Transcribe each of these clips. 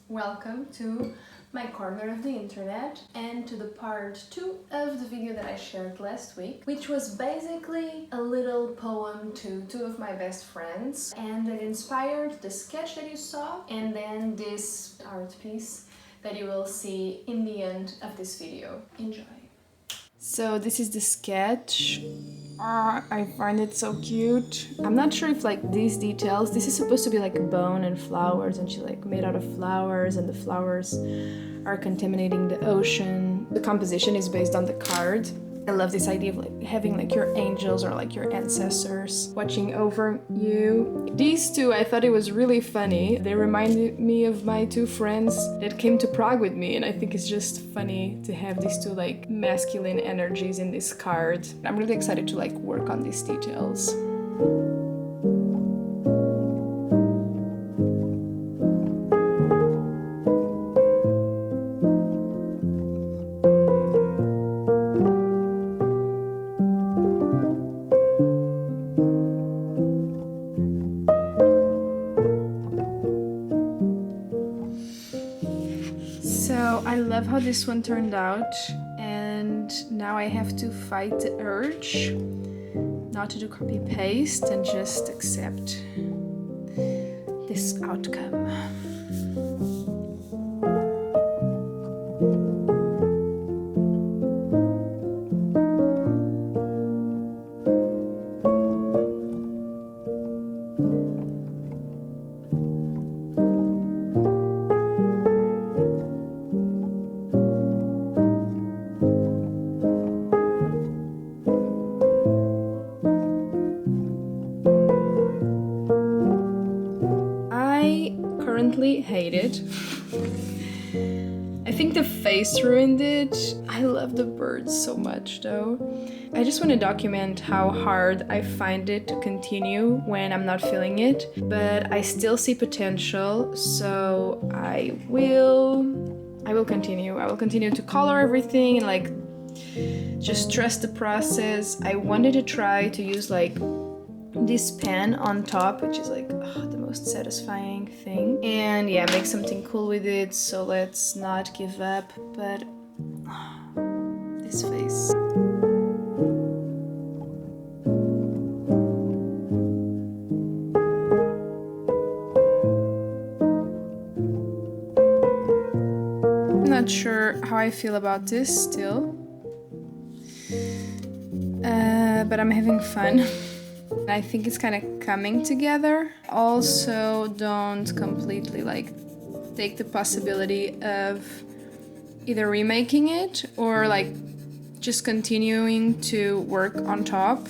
Welcome to my corner of the internet and to the part 2 of the video that I shared last week, which was basically a little poem to two of my best friends, and it inspired the sketch that you saw and then this art piece that you will see in the end of this video. Enjoy! So this is the sketch. I find it so cute. I'm not sure if like these details, this is supposed to be like a bone and flowers, and she like made out of flowers, and the flowers are contaminating the ocean. The composition is based on the card. I love this idea of like having like your angels or like your ancestors watching over you. These two, I thought it was really funny. They reminded me of my two friends that came to Prague with me, and I think it's just funny to have these two like masculine energies in this card. I'm really excited to like work on these details. So I love how this one turned out, and now I have to fight the urge not to do copy paste and just accept this outcome. Hate it. I think the face ruined it. I love the birds so much though. I just want to document how hard I find it to continue when I'm not feeling it, but I still see potential, so I will continue. I will continue to color everything and like just trust the process. I wanted to try to use like this pen on top, which is like the most satisfying thing, and yeah, make something cool with it, so let's not give up. But this face, I'm not sure how I feel about this still, but I'm having fun. I think it's kind of coming together. Also, don't completely like take the possibility of either remaking it or like just continuing to work on top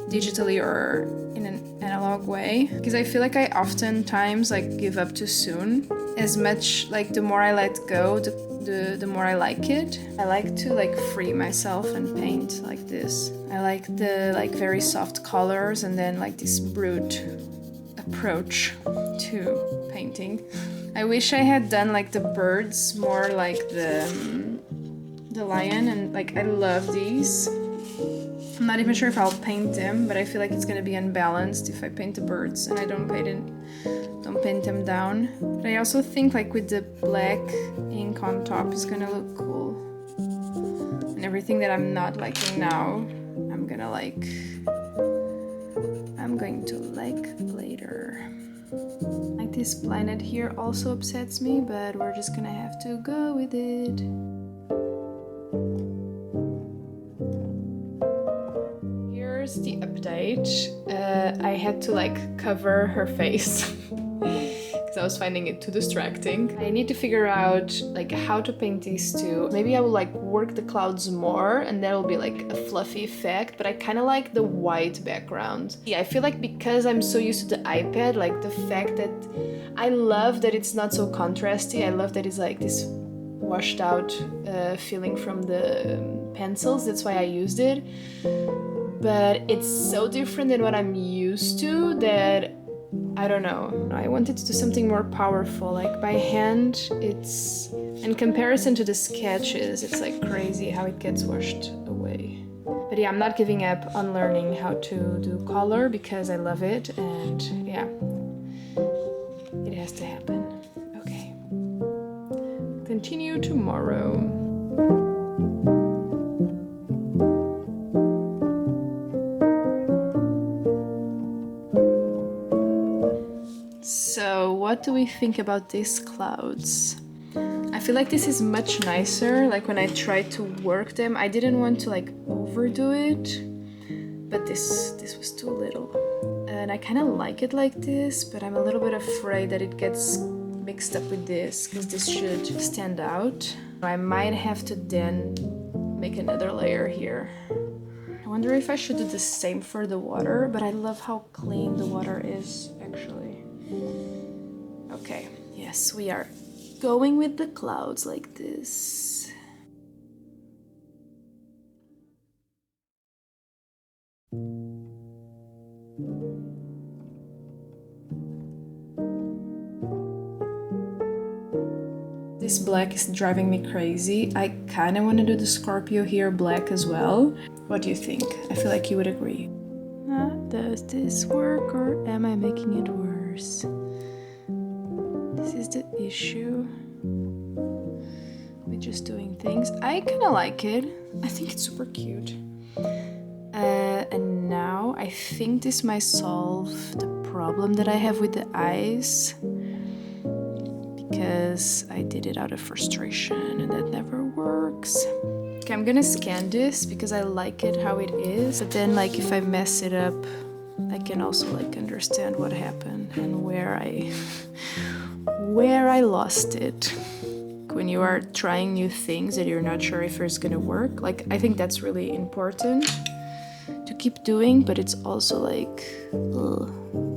digitally or in an analog way, because I feel like I oftentimes like give up too soon. As much like the more I let go, the more I like it. I like to like free myself and paint like this. I like the like very soft colors and then like this brute approach to painting. I wish I had done like the birds more like the lion, and like I love these. I'm not even sure if I'll paint them, but I feel like it's gonna be unbalanced if I paint the birds and I don't paint them down. But I also think like with the black ink on top is gonna look cool. And everything that I'm not liking now, I'm going to like later. Like this planet here also upsets me, but we're just gonna have to go with it. Here's the update. I had to like cover her face because I was finding it too distracting. I need to figure out like how to paint these two. Maybe I will like work the clouds more and that'll be like a fluffy effect, but I kind of like the white background. Yeah, I feel like because I'm so used to the iPad, like the fact that I love that it's not so contrasty. I love that it's like this washed out feeling from the pencils. That's why I used it. But it's so different than what I'm used to that I don't know. I wanted to do something more powerful. Like by hand, it's in comparison to the sketches, it's like crazy how it gets washed away. But yeah, I'm not giving up on learning how to do color because I love it, and yeah, it has to happen. Okay. continue tomorrow. So what do we think about these clouds? I feel like this is much nicer. Like when I tried to work them, I didn't want to like overdo it, but this was too little. And I kind of like it like this, but I'm a little bit afraid that it gets mixed up with this, because this should stand out. I might have to then make another layer here. I wonder if I should do the same for the water, but I love how clean the water is actually. Okay, yes, we are going with the clouds like this. This black is driving me crazy. I kind of want to do the Scorpio here black as well. What do you think? I feel like you would agree. Does this work or am I making it worse? This is the issue with just doing things. I kind of like it. I think it's super cute. And now I think this might solve the problem that I have with the eyes, because I did it out of frustration and that never works. Okay, I'm gonna scan this because I like it how it is, but then like if I mess it up, I can also like understand what happened and where I lost it. When you are trying new things that you're not sure if it's gonna work, like I think that's really important to keep doing, but it's also like,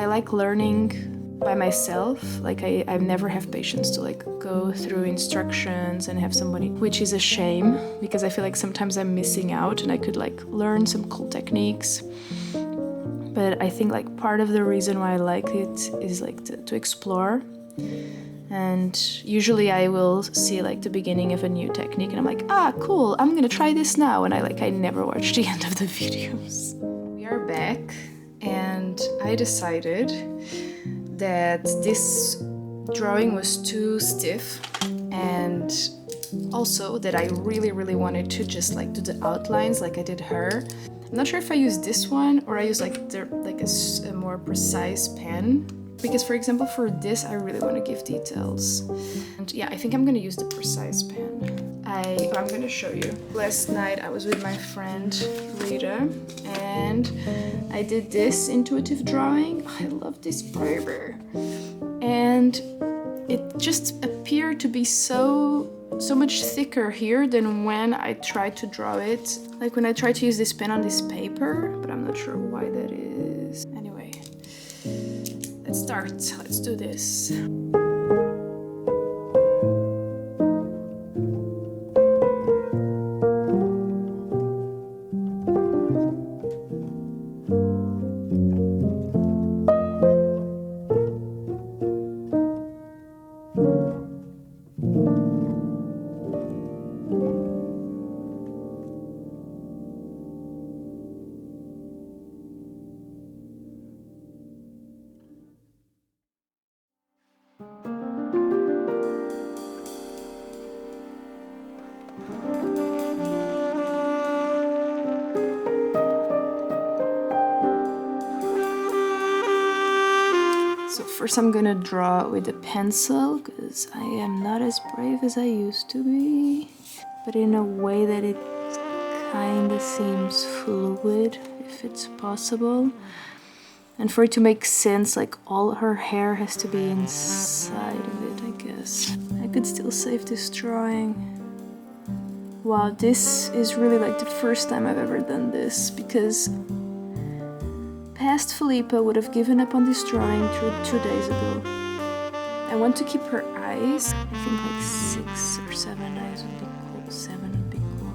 I like learning by myself. Like I never have patience to like go through instructions and have somebody, which is a shame because I feel like sometimes I'm missing out and I could like learn some cool techniques. But I think like part of the reason why I like it is like to explore. And usually I will see like the beginning of a new technique and I'm like, cool, I'm gonna try this now. And I never watch the end of the videos. We are back and I decided that this drawing was too stiff, and also that I really wanted to just like do the outlines like I did her. I'm not sure if I use this one or I use like a more precise pen, because for example for this I really want to give details, and yeah, I think I'm gonna use the precise pen. I'm gonna show you. Last night I was with my friend Rita and I did this intuitive drawing. I love this faber, and it just appeared to be so much thicker here than when I tried to draw it, like when I tried to use this pen on this paper, but I'm not sure why that is. Anyway, let's start. Let's do this. So first I'm gonna draw with a pencil because I am not as brave as I used to be, but in a way that it kind of seems fluid, if it's possible. And for it to make sense, like all her hair has to be inside of it, I guess. I could still save this drawing. Wow, this is really like the first time I've ever done this, because past Felipa would have given up on this drawing 2 days ago. I want to keep her eyes. I think like 6 or 7 eyes would be cool. 7 would be cool.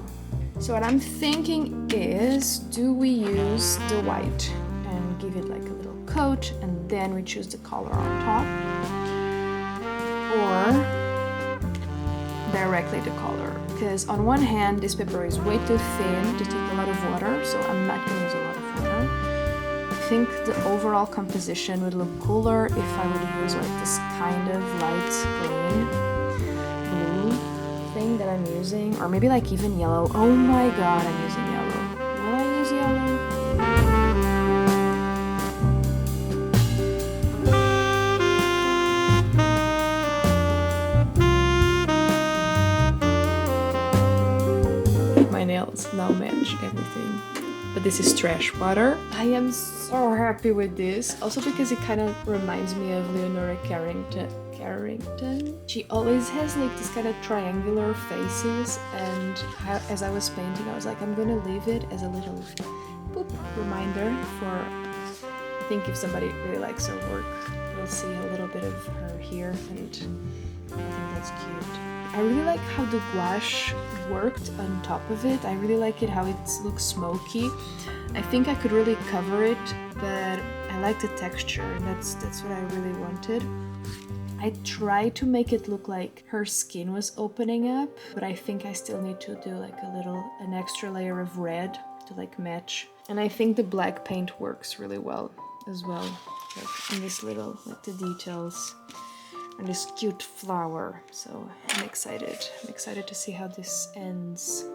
So what I'm thinking is, do we use the white and give it like a little coat and then we choose the color on top? Or directly the color? Because on one hand, this paper is way too thin to take a lot of water, so I'm not going to use a lot of water. I think the overall composition would look cooler if I would use like this kind of light green blue. that I'm using, or maybe like even yellow. Oh my god, I'm using yellow. Will I use yellow? My nails now match everything. But this is trash water. I am so happy with this. Also because it kind of reminds me of Leonora Carrington. She always has like this kind of triangular faces, and as I was painting I was like, I'm gonna leave it as a little boop reminder for, I think if somebody really likes her work, we'll see a little bit of her here, and I think that's cute. I really like how the gouache worked on top of it. I really like it how it looks smoky. I think I could really cover it, but I like the texture, and that's what I really wanted. I tried to make it look like her skin was opening up, but I think I still need to do like an extra layer of red to like match. And I think the black paint works really well as well, like in this little, like the details and this cute flower. So I'm excited to see how this ends.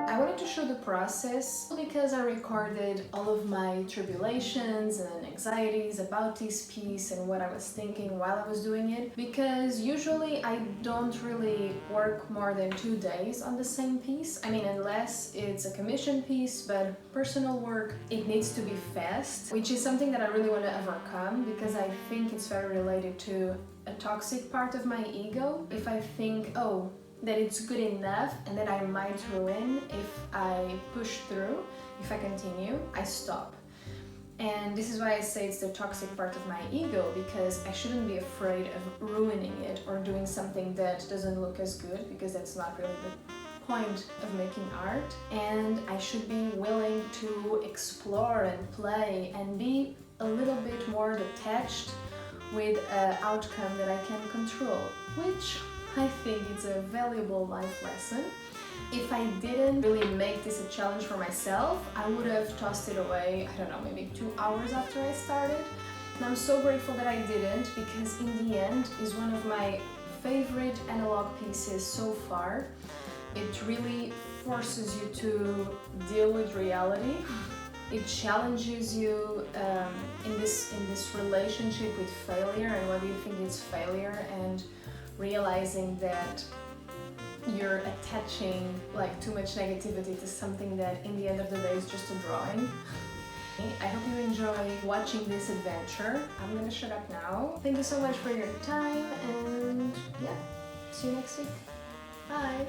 I wanted to show the process because I recorded all of my tribulations and anxieties about this piece and what I was thinking while I was doing it, because usually I don't really work more than 2 days on the same piece. I mean, unless it's a commission piece, but personal work, it needs to be fast, which is something that I really want to overcome because I think it's very related to a toxic part of my ego. If I think, oh, that it's good enough and that I might ruin if I push through, if I continue, I stop. And this is why I say it's the toxic part of my ego, because I shouldn't be afraid of ruining it or doing something that doesn't look as good, because that's not really the point of making art. And I should be willing to explore and play and be a little bit more detached with an outcome that I can control, which I think it's a valuable life lesson. If I didn't really make this a challenge for myself, I would have tossed it away, I don't know, maybe 2 hours after I started. And I'm so grateful that I didn't, because in the end is one of my favorite analog pieces so far. It really forces you to deal with reality. It challenges you in this relationship with failure and whether you think it's failure, and realizing that you're attaching like too much negativity to something that in the end of the day is just a drawing. I hope you enjoy watching this adventure. I'm gonna shut up now. Thank you so much for your time, and yeah, see you next week. Bye!